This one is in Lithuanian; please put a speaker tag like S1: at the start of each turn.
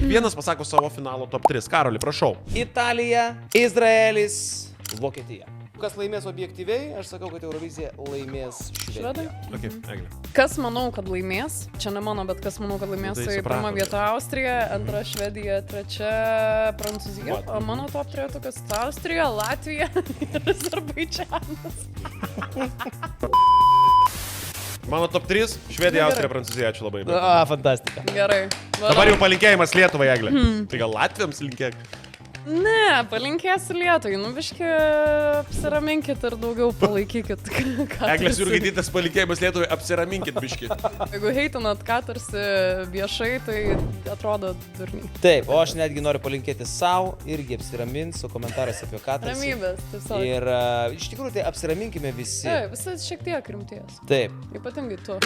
S1: kiekvienas pasako savo finalo top 3. Karoli, prašau.
S2: Italija, Izraelis, Vokietija. Kas laimės objektyviai, aš sakau, kad Eurovizija laimės Švedija.
S1: Okay, Eglė.
S3: Kas manau, kad laimės? Čia ne mano, bet kas manau, kad laimės.
S1: Tai
S3: Tai
S1: supratom.
S3: pirma vieta Austrija, antra Švedija, trečia Prancūzija. O mano top 3 tokios Austrija, Latvija ir Azerbaidžanas.
S1: Mano top 3. Švedija, Austrija, Prancūzija. Ačiū labai.
S2: Fantastika.
S3: Gerai.
S1: Dabar jau palinkėjimas Lietuvai, Eglė. Tai gal Latviams linkėk?
S3: Ne, palinkėsiu Lietuvai. Nu, biški, apsiraminkit ir daugiau palaikykit.
S1: Eglės Jurgitytės palinkėjimas Lietuvai, apsiraminkit biški.
S3: Jeigu heitinat ką tarsi viešai, tai atrodo durniai.
S2: Taip, o aš netgi noriu palinkėti savo, irgi apsiramint su komentarais apie katarsi.
S3: Ramybės, tiesiog.
S2: Ir iš tikrųjų tai apsiraminkime visi.
S3: Taip, visas šiek tiek rimties.
S2: Taip.
S3: Ypatingai tu.